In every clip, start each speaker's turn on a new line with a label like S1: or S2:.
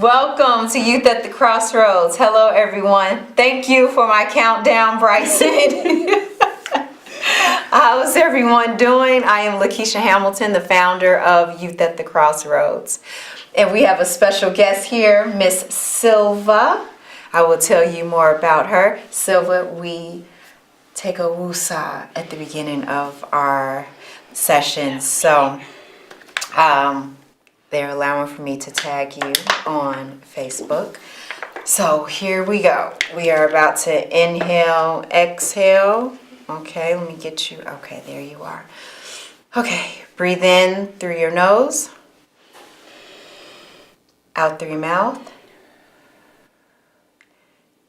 S1: Welcome to Youth at the Crossroads. Hello, everyone. Thank you for my countdown, Bryson. How's everyone doing? I am Lakeisha Hamilton, the founder of Youth at the Crossroads. And we have a special guest here, Miss Silva. I will tell you more about her. Silva, we take a woosah at the beginning of our sessions. So they're allowing for me to tag you on Facebook. So here we go. We are about to inhale, exhale. Okay, let me get you. Okay, there you are. Okay, breathe in through your nose, out through your mouth,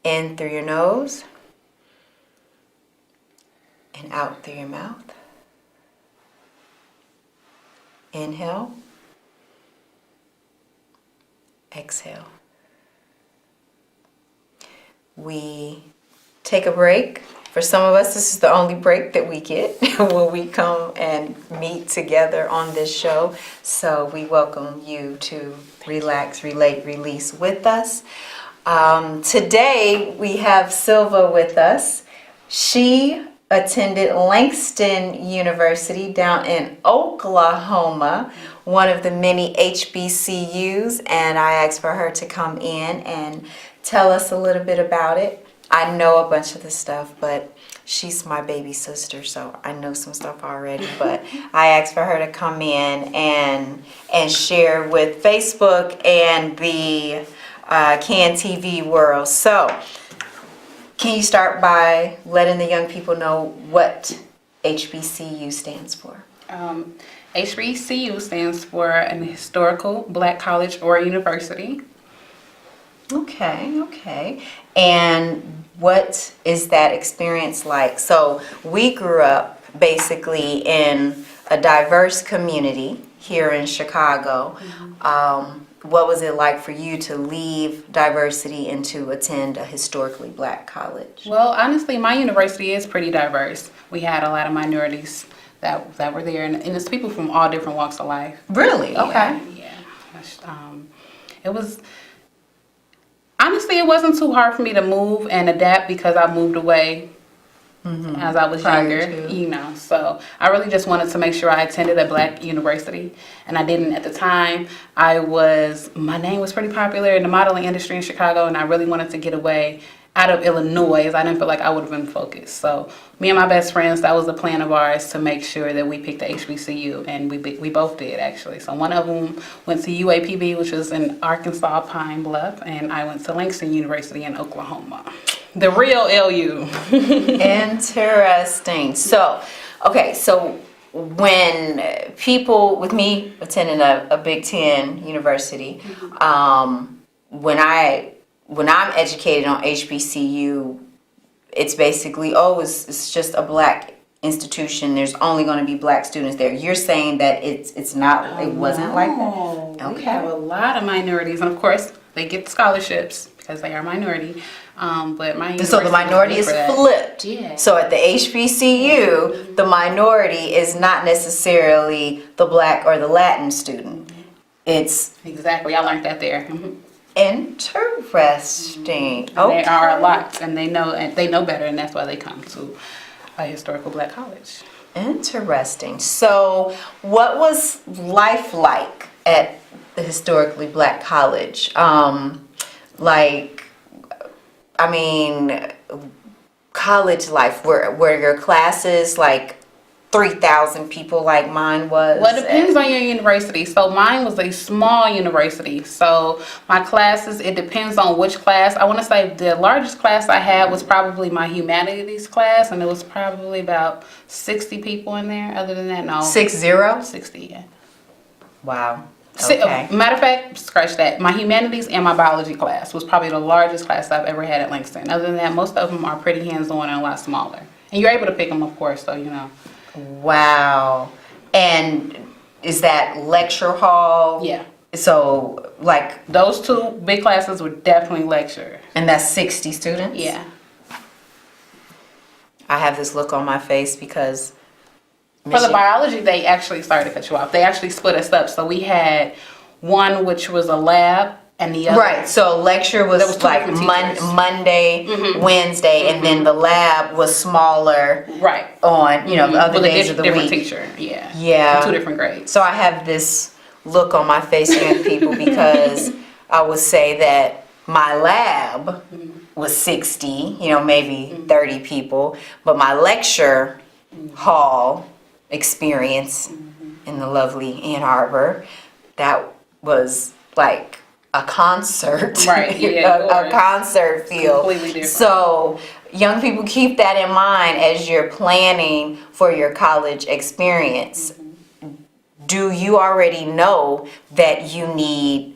S1: in through your nose, and out through your mouth. Inhale, exhale. We take a break. For some of us, this is the only break that we get when we come and meet together on this show. So we welcome you to relax, relate, release with us. Today we have Silva with us. She attended Langston University down in Oklahoma, one of the many HBCUs, and I asked for her to come in and tell us a little bit about it. I know a bunch of the stuff, but she's my baby sister, so I know some stuff already. But I asked for her to come in and share with Facebook and the CAN TV world. So, can you start by letting the young people know what HBCU stands for?
S2: HBCU stands for an historical black college or university.
S1: Okay. And what is that experience like? So we grew up basically in a diverse community here in Chicago. What was it like for you to leave diversity and to attend a historically black college?
S2: Well, honestly, my university is pretty diverse. We had a lot of minorities that were there, and it's people from all different walks of life.
S1: Really? Okay.
S2: Yeah. It was... Honestly, it wasn't too hard for me to move and adapt because I moved away as I was younger, So I really just wanted to make sure I attended a black university, and I didn't at the time. My name was pretty popular in the modeling industry in Chicago, and I really wanted to get away out of Illinois. I didn't feel like I would have been focused. So me and my best friends, that was the plan of ours to make sure that we picked the HBCU, and we both did actually. So one of them went to UAPB, which is in Arkansas, Pine Bluff, and I went to Langston University in Oklahoma. The real LU.
S1: Interesting. So when people, with me attending a Big Ten university, when I'm educated on HBCU, it's basically, it's just a black institution. There's only going to be black students there. You're saying that it's not, it wasn't like that?
S2: Okay. We have a lot of minorities, and of course, they get scholarships because they are minority. But
S1: so the minority is flipped.
S2: Yeah.
S1: So at the HBCU, the minority is not necessarily the black or the Latin student. It's
S2: exactly. I learned that there.
S1: Interesting.
S2: Okay. They are a lot, and they know better, and that's why they come to a historical black college.
S1: Interesting. So, what was life like at the historically black college? College life. Were your classes like 3,000 people like mine was?
S2: Well, it depends on your university. So mine was a small university. So my classes, it depends on which class. I want to say the largest class I had was probably my humanities class, and it was probably about 60 people in there. Other than that, no.
S1: 60?
S2: 60, yeah.
S1: Wow. Okay.
S2: Matter of fact, scratch that. My humanities and my biology class was probably the largest class I've ever had at Langston. Other than that, most of them are pretty hands-on and a lot smaller. And you're able to pick them, of course, so you know.
S1: Wow. And is that lecture hall?
S2: Yeah.
S1: So, like...
S2: Those two big classes were definitely lecture.
S1: And that's 60 students?
S2: Yeah.
S1: I have this look on my face because...
S2: For the biology, they actually, sorry to cut you off, they actually split us up. So we had one which was a lab and the other.
S1: Right. So lecture was,
S2: was two
S1: like
S2: different teachers.
S1: Monday, Wednesday, and then the lab was smaller.
S2: Right.
S1: On the other
S2: With
S1: days of the
S2: different
S1: week.
S2: teacher. Yeah.
S1: Yeah.
S2: So 2 different grades.
S1: So I have this look on my face, young people, because I would say that my lab was 60, maybe 30 people, but my lecture hall experience in the lovely Ann Arbor, that was like a concert.
S2: Right, yeah,
S1: a concert feel.
S2: Completely different.
S1: So young people, keep that in mind as you're planning for your college experience. Do you already know that you need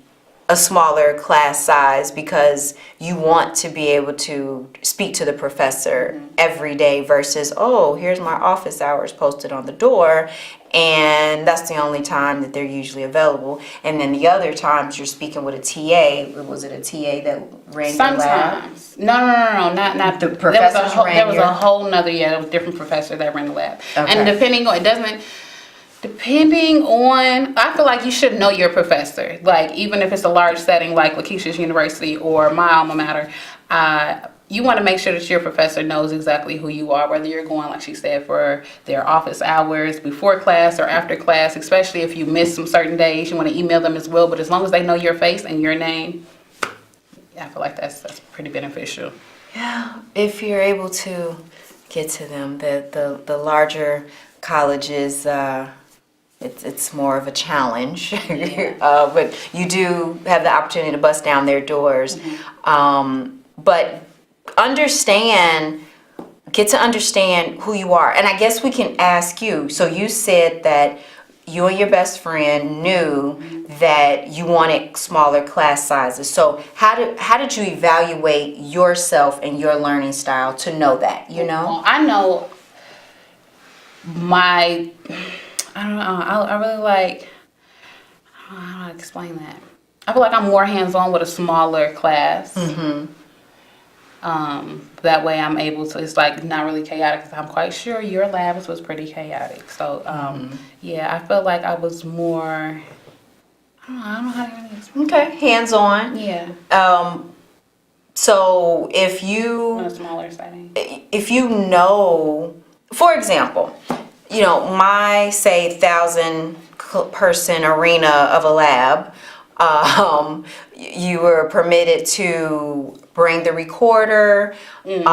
S1: a smaller class size because you want to be able to speak to the professor every day versus, oh, here's my office hours posted on the door, and that's the only time that they're usually available. And then the other times you're speaking with a TA. Was it a TA that ran your lab?
S2: Sometimes. No, not
S1: The professors ran
S2: There was
S1: your-
S2: a whole nother, it was a different professor that ran the lab.
S1: Okay.
S2: And depending on, I feel like you should know your professor. Like, even if it's a large setting like Lakeisha's University or my alma mater, you want to make sure that your professor knows exactly who you are, whether you're going, like she said, for their office hours, before class or after class, especially if you miss some certain days, you want to email them as well. But as long as they know your face and your name, I feel like that's pretty beneficial.
S1: Yeah, if you're able to get to them. The larger colleges, it's more of a challenge, but you do have the opportunity to bust down their doors. But get to understand who you are. And I guess we can ask you. So you said that you and your best friend knew that you wanted smaller class sizes. So how did you evaluate yourself and your learning style to know that,
S2: Well, I know I don't know, I really like, I don't know how to explain that. I feel like I'm more hands-on with a smaller class. That way I'm able to, it's like not really chaotic, because I'm quite sure your labs was pretty chaotic. So, yeah, I felt like I was more, I don't know how to really explain.
S1: Okay, hands-on.
S2: Yeah,
S1: So
S2: in a smaller setting.
S1: if you know, for example, my, say, 1,000-person arena of a lab, you were permitted to bring the recorder, in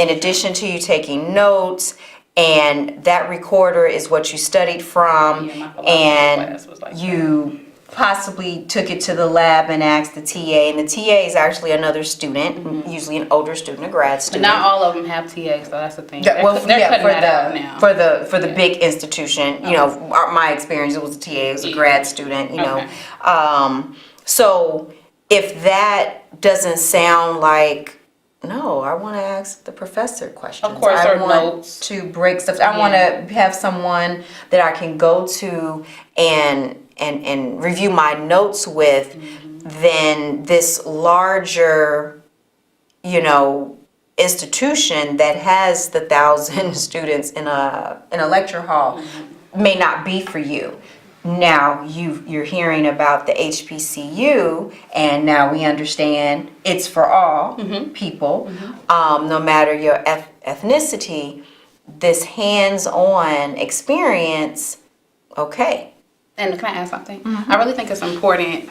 S1: addition to you taking notes, and that recorder is what you studied from,
S2: Yeah, my philosophy
S1: and
S2: class was like
S1: you possibly took it to the lab and asked the TA, and the TA is actually another student, usually an older student, a grad
S2: But
S1: student.
S2: not all of them have TA, so that's the thing.
S1: Yeah, well,
S2: They're cutting that out
S1: for
S2: now.
S1: the big institution, my experience, it was a TA, it was a grad student,
S2: Okay.
S1: So if that doesn't sound like, no, I want to ask the professor questions.
S2: Of course,
S1: I
S2: or
S1: want
S2: notes.
S1: to break stuff. I want to have someone that I can go to and review my notes with, than this larger, institution that has the 1,000 students in a lecture hall may not be for you. Now you're hearing about the HBCU, and now we understand it's for all people, no matter your ethnicity. This hands-on experience, okay.
S2: And can I add something? I really think it's important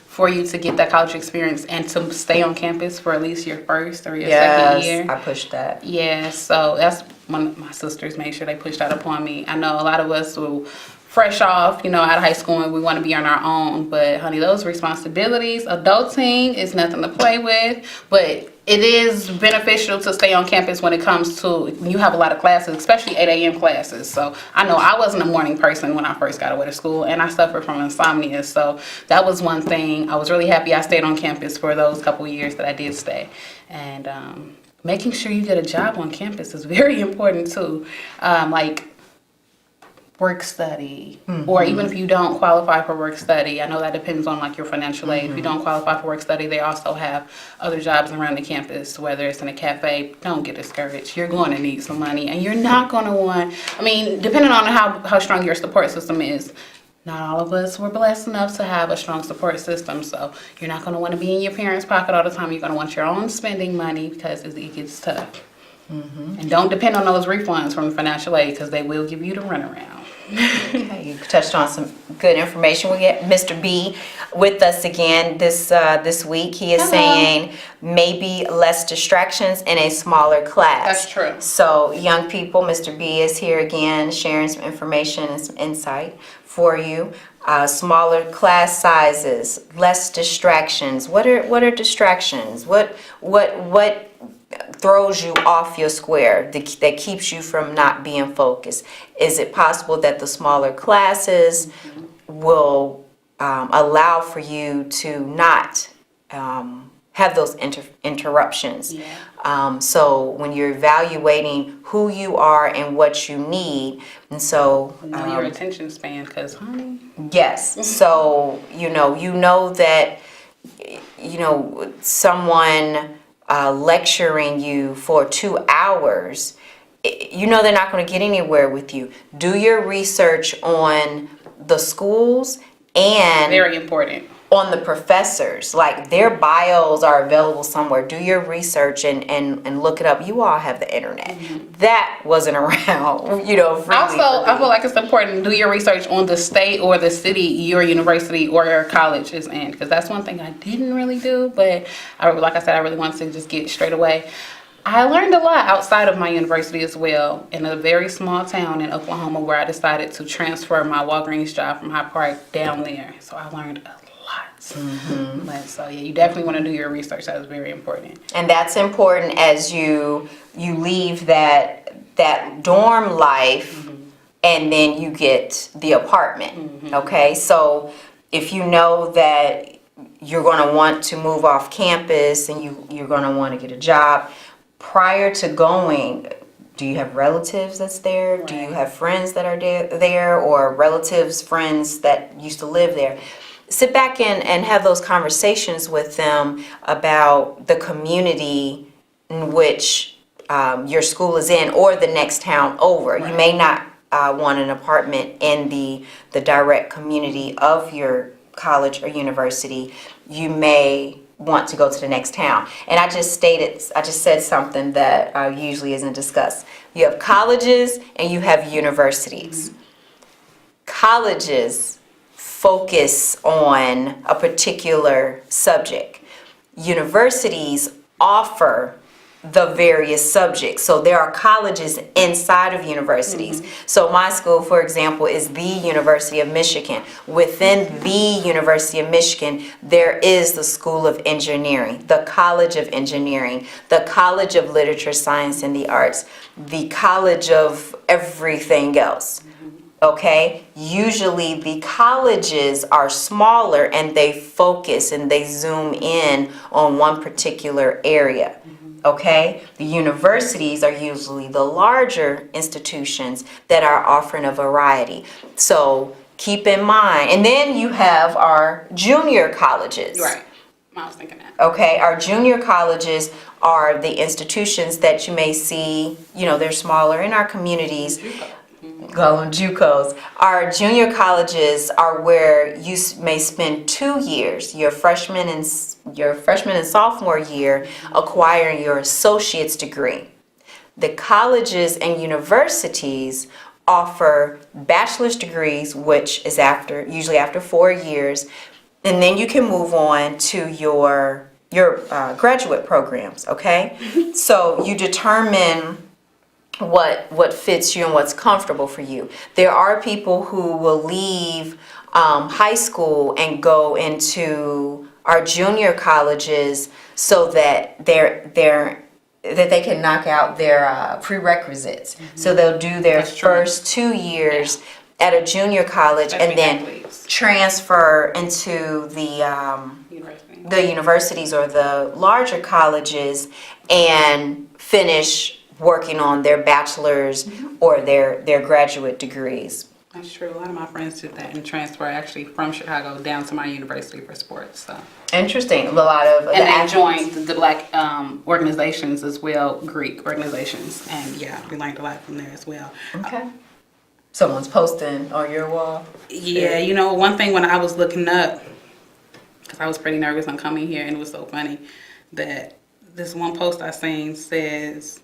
S2: for you to get that college experience and to stay on campus for at least your first or your second year.
S1: I pushed that.
S2: Yeah, so that's one of my sisters made sure they pushed that upon me. I know a lot of us will fresh off, out of high school, and we want to be on our own. But honey, those responsibilities, adulting is nothing to play with. But it is beneficial to stay on campus when it comes to, when you have a lot of classes, especially 8 a.m. classes. So I know I wasn't a morning person when I first got away to school, and I suffered from insomnia. So that was one thing. I was really happy I stayed on campus for those couple of years that I did stay. And making sure you get a job on campus is very important too. Like work study, or even if you don't qualify for work study, I know that depends on like your financial aid. If you don't qualify for work study, they also have other jobs around the campus, whether it's in a cafe. Don't get discouraged. You're going to need some money, and you're not going to want, depending on how strong your support system is, not all of us were blessed enough to have a strong support system. So you're not going to want to be in your parents' pocket all the time. You're going to want your own spending money because it gets tough. And don't depend on those refunds from financial aid because they will give you the runaround.
S1: Okay, you touched on some good information. We get Mr. B with us again this week. He is
S2: Hello.
S1: saying maybe less distractions in a smaller class.
S2: That's true.
S1: So young people, Mr. B is here again sharing some information and some insight for you. Smaller class sizes, less distractions. What are distractions? What throws you off your square that keeps you from not being focused? Is it possible that the smaller classes will allow for you to not have those interruptions?
S2: Yeah.
S1: So when you're evaluating who you are and what you need, and so
S2: Know your attention span, because honey.
S1: yes, so you know that someone lecturing you for 2 hours, they're not going to get anywhere with you. Do your research on the schools and
S2: Very important.
S1: on the professors. Like, their bios are available somewhere. Do your research and look it up. You all have the internet. That wasn't around, freely.
S2: Also, I feel like it's important to do your research on the state or the city your university or your college is in, because that's one thing I didn't really do, but like I said, I really wanted to just get straight away. I learned a lot outside of my university as well, in a very small town in Oklahoma where I decided to transfer my Walgreens job from Hyde Park down there. So I learned a lot. But so yeah, you definitely want to do your research. That is very important.
S1: And that's important as you leave that dorm life and then you get the apartment. Okay, so if you know that you're going to want to move off campus and you're going to want to get a job, prior to going, do you have relatives that's there?
S2: Right.
S1: Do you have friends that are there, or relatives, friends that used to live there? Sit back and have those conversations with them about the community in which your school is in, or the next town over.
S2: Right.
S1: You may not want an apartment in the direct community of your college or university. You may want to go to the next town. And I just said something that usually isn't discussed. You have colleges and you have universities. Colleges focus on a particular subject. Universities offer the various subjects. So there are colleges inside of universities. So my school, for example, is the University of Michigan. Within the University of Michigan, there is the School of Engineering, the College of Engineering, the College of Literature, Science, and the Arts, the College of everything else. Okay? Usually the colleges are smaller and they focus and they zoom in on one particular area. Okay? The universities are usually the larger institutions that are offering a variety. So keep in mind. And then you have our junior colleges.
S2: Right. I was thinking that.
S1: Okay? Our junior colleges are the institutions that you may see, they're smaller in our communities. Call them JUCOs. Our junior colleges are where you may spend 2 years, your freshman and sophomore year, acquiring your associate's degree. The colleges and universities offer bachelor's degrees, which is usually after 4 years, and then you can move on to your graduate programs. Okay, so you determine what fits you and what's comfortable for you. There are people who will leave high school and go into our junior colleges so that they can knock out their prerequisites. So they'll do their first 2 years at a junior college and then transfer into the universities or the larger colleges and finish working on their bachelor's or their graduate degrees.
S2: That's true. A lot of my friends did that and transfer actually from Chicago down to my university for sports. So
S1: interesting. A lot of
S2: and they joined the black organizations as well, Greek organizations, and yeah, we learned a lot from there as well.
S1: Okay. Someone's posting on your wall?
S2: Yeah, you know, one thing when I was looking up, because I was pretty nervous on coming here, and it was so funny that this one post I seen says,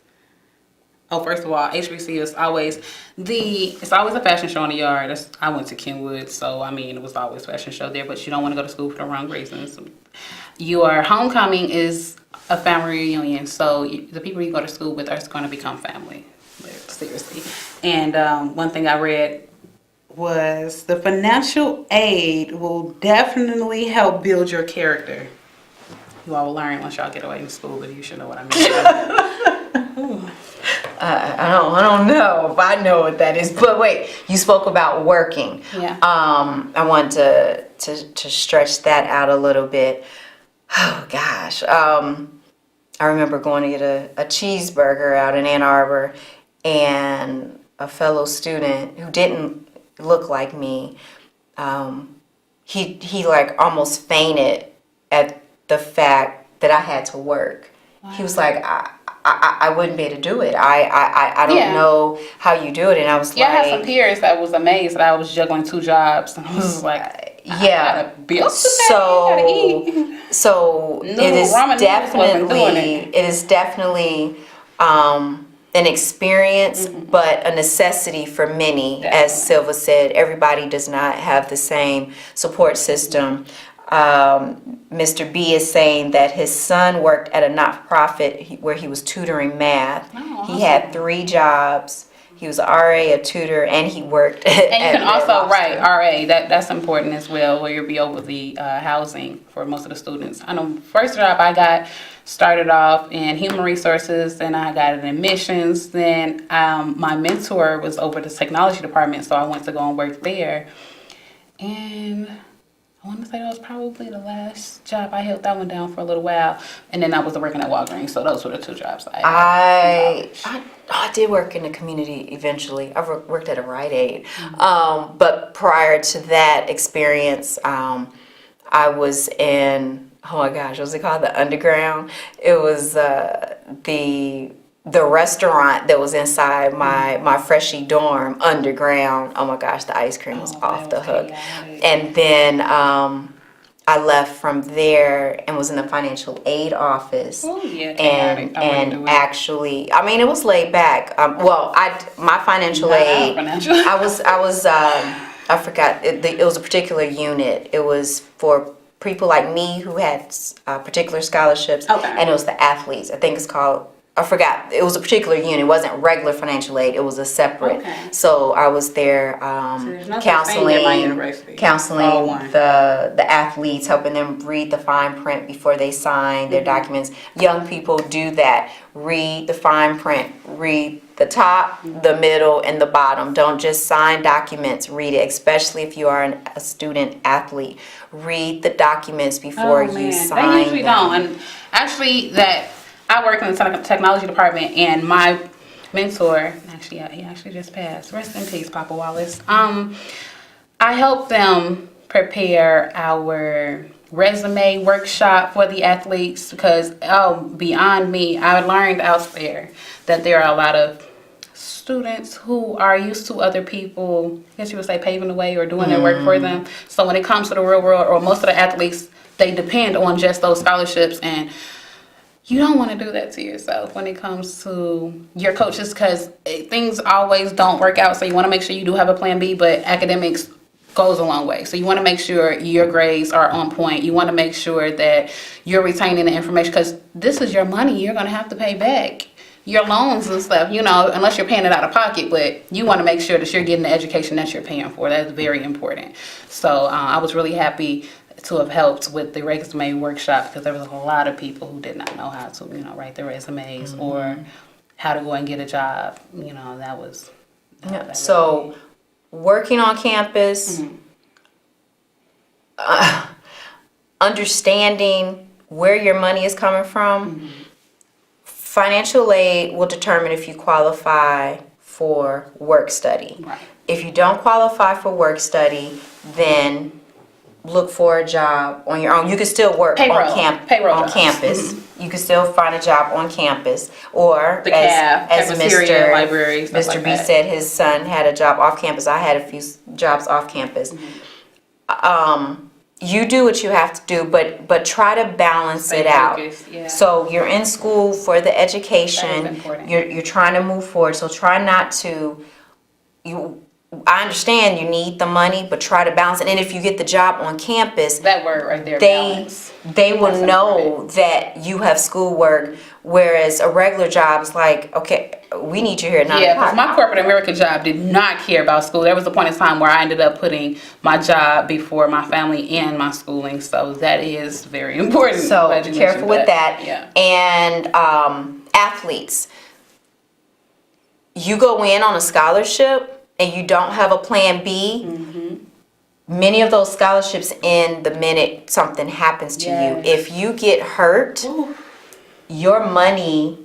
S2: oh, first of all, HBCU is always it's always a fashion show in the yard. I went to Kenwood, so I mean, it was always a fashion show there, but you don't want to go to school for the wrong reasons. Your homecoming is a family reunion, so the people you go to school with are going to become family, seriously. And one thing I read was the financial aid will definitely help build your character. You all will learn once y'all get away from school, but you should know what I mean.
S1: I don't know if I know what that is, but wait, you spoke about working.
S2: Yeah.
S1: I want to stretch that out a little bit. Oh gosh. I remember going to get a cheeseburger out in Ann Arbor, and a fellow student who didn't look like me, he like almost fainted at the fact that I had to work. Wow. He was like, I wouldn't be able to do it. I don't know how you do it. And I was like,
S2: I had some peers that was amazed that I was juggling 2 jobs. And I was like,
S1: yeah. So it is definitely an experience, but a necessity for many. Definitely. As Silva said, everybody does not have the same support system. Mr. B is saying that his son worked at a not-for-profit where he was tutoring math. Oh, awesome. He had 3 jobs. He was an RA, a tutor, and he worked at
S2: And you can also write RA. That's important as well, where you'll be over the housing for most of the students. I know first job I got started off in human resources, then I got in admissions. Then my mentor was over the technology department, so I went to go and work there. And I want to say that was probably the last job. I held that one down for a little while, and then I was working at Walgreens. So those were the 2 jobs I had.
S1: I did work in the community eventually. I worked at a Rite Aid, but prior to that experience, I was in, oh my gosh, what was it called? The Underground. It was the restaurant that was inside my freshie dorm, Underground. Oh my gosh, the ice cream was off the hook. Chaotic. And then I left from there and was in the financial aid office. Oh yeah, and actually, I mean, it was laid back. My financial aid, I forgot. It was a particular unit. It was for people like me who had particular scholarships, and it was the athletes. I think it's called. I forgot. It was a particular unit. It wasn't regular financial aid. It was a separate. Okay. So I was there counseling the athletes, helping them read the fine print before they sign their documents. Young people do that. Read the fine print. Read the top, the middle, and the bottom. Don't just sign documents. Read it, especially if you are a student athlete. Read the documents before you sign them.
S2: They usually don't. And actually, I work in the technology department, and my mentor, he actually just passed. Rest in peace, Papa Wallace. I helped them prepare our resume workshop for the athletes because, beyond me, I learned out there that there are a lot of students who are used to other people, I guess you would say, paving the way or doing their work for them. So when it comes to the real world, or most of the athletes, they depend on just those scholarships, and you don't want to do that to yourself when it comes to your coaches, because things always don't work out. So you want to make sure you do have a plan B, but academics goes a long way. So you want to make sure your grades are on point. You want to make sure that you're retaining the information, because this is your money. You're going to have to pay back your loans and stuff, unless you're paying it out of pocket, but you want to make sure that you're getting the education that you're paying for. That's very important. So I was really happy to have helped with the resume workshop, because there was a lot of people who did not know how to, write their resumes or how to go and get a job. That was.
S1: So, working on campus, understanding where your money is coming from. Financial aid will determine if you qualify for work study. Right. If you don't qualify for work study, then look for a job on your own. You can still work
S2: Payroll
S1: on
S2: jobs.
S1: campus. You can still find a job on campus, or
S2: The
S1: as
S2: cafeteria,
S1: Mr.
S2: library, stuff
S1: Mr.
S2: like
S1: B
S2: that.
S1: said, his son had a job off campus. I had a few jobs off campus. You do what you have to do, but try to balance
S2: Stay
S1: it out.
S2: focused, yeah.
S1: So you're in school for the education.
S2: That is important.
S1: You're trying to move forward. So try not to. I understand you need the money, but try to balance it. And if you get the job on campus,
S2: That word right there,
S1: they
S2: balance.
S1: will
S2: That's
S1: know
S2: important.
S1: that you have schoolwork. Whereas a regular job is like, okay, we need you here at 9
S2: Yeah, because
S1: o'clock.
S2: my corporate America job did not care about school. There was a point in time where I ended up putting my job before my family and my schooling. So that is very important.
S1: So
S2: Glad you
S1: careful
S2: mentioned
S1: with that.
S2: Yeah.
S1: And athletes, you go in on a scholarship and you don't have a plan B. Many of those scholarships end the minute something happens to
S2: Yes.
S1: you. If you get hurt,
S2: Ooh.
S1: your money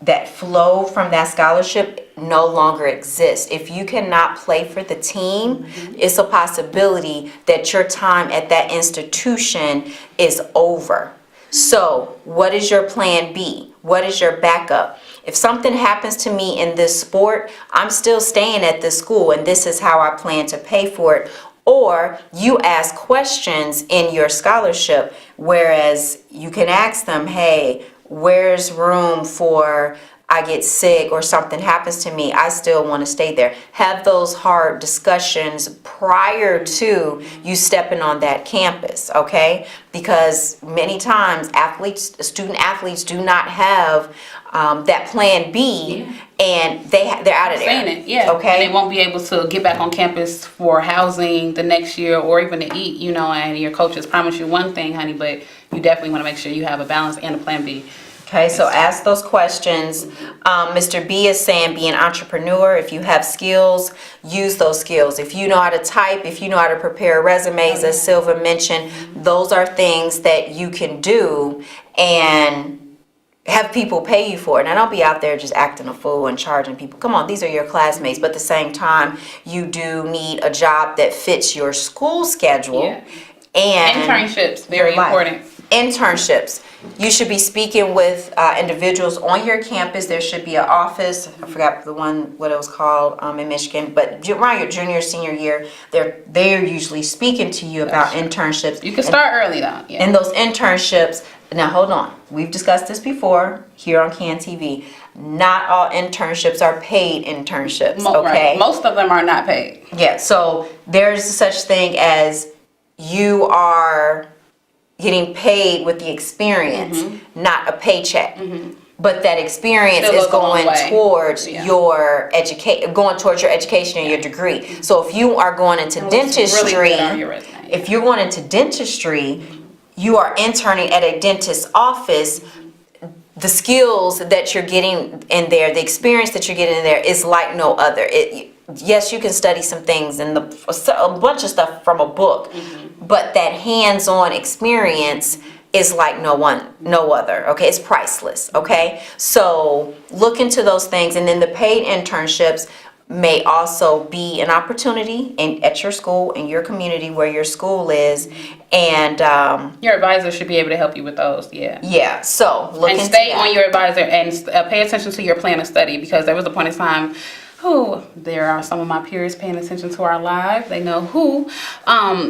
S1: that flow from that scholarship no longer exists. If you cannot play for the team, it's a possibility that your time at that institution is over. So, what is your plan B? What is your backup? If something happens to me in this sport, I'm still staying at this school and this is how I plan to pay for it. Or you ask questions in your scholarship, whereas you can ask them, hey, where's room for I get sick or something happens to me, I still want to stay there. Have those hard discussions prior to you stepping on that campus, okay? Because many times student athletes do not have that plan B, and they're out of there.
S2: Saying it, yeah.
S1: Okay.
S2: And they won't be able to get back on campus for housing the next year or even to eat, and your coaches promise you one thing, honey, but you definitely want to make sure you have a balance and a plan B.
S1: Okay, so ask those questions. Mr. B is saying be an entrepreneur. If you have skills, use those skills. If you know how to type, if you know how to prepare resumes, as Silva mentioned, those are things that you can do and have people pay you for it. Now, don't be out there just acting a fool and charging people. Come on, these are your classmates. But at the same time, you do need a job that fits your school schedule.
S2: Yeah.
S1: And
S2: Internships, very
S1: your life.
S2: important.
S1: Internships. You should be speaking with individuals on your campus. There should be an office. I forgot what it was called in Michigan. But around your junior, senior year, they're usually speaking to you about internships.
S2: You can start early though. Yeah.
S1: And those internships, now hold on. We've discussed this before here on CAN TV. Not all internships are paid internships, okay?
S2: Right. Most of them are not paid.
S1: Yeah, so there's such thing as you are getting paid with the experience, not a paycheck. But that experience
S2: Still
S1: is
S2: goes a long
S1: going
S2: way.
S1: towards
S2: Yeah.
S1: your education and your degree. So if you are going into dentistry,
S2: Really good on your resume.
S1: if you're going into dentistry, you are interning at a dentist's office. The skills that you're getting in there, the experience that you're getting in there is like no other. Yes, you can study some things and a bunch of stuff from a book, but that hands-on experience is like no other. Okay, it's priceless. Okay, so look into those things, and then the paid internships may also be an opportunity at your school, in your community where your school is, and
S2: Your advisor should be able to help you with those. Yeah.
S1: so look
S2: And
S1: into
S2: stay
S1: that.
S2: on your advisor and pay attention to your plan of study, because there was a point in time. There are some of my peers paying attention to our live. They know who.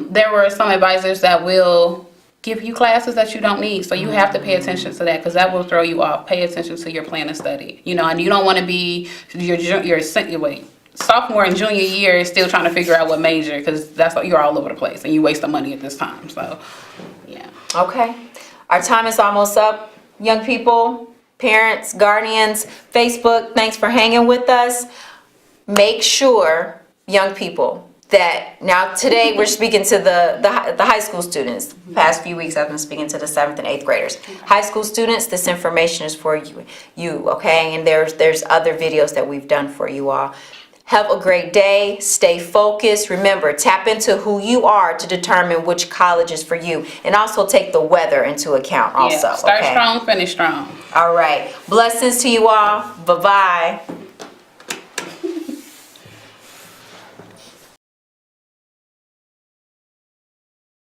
S2: There were some advisors that will give you classes that you don't need, so you have to pay attention to that, because that will throw you off. Pay attention to your plan of study. And you don't want to be your sophomore and junior year is still trying to figure out what major, because you're all over the place and you waste the money at this time. So, yeah.
S1: Okay, our time is almost up. Young people, parents, guardians, Facebook, thanks for hanging with us. Make sure, young people, that now today we're speaking to the high school students. The past few weeks I've been speaking to the 7th and 8th graders. High school students, this information is for you, okay? And there's other videos that we've done for you all. Have a great day. Stay focused. Remember, tap into who you are to determine which college is for you. And also take the weather into account also.
S2: Start
S1: okay?
S2: strong, finish strong.
S1: All right. Blessings to you all. Bye-bye.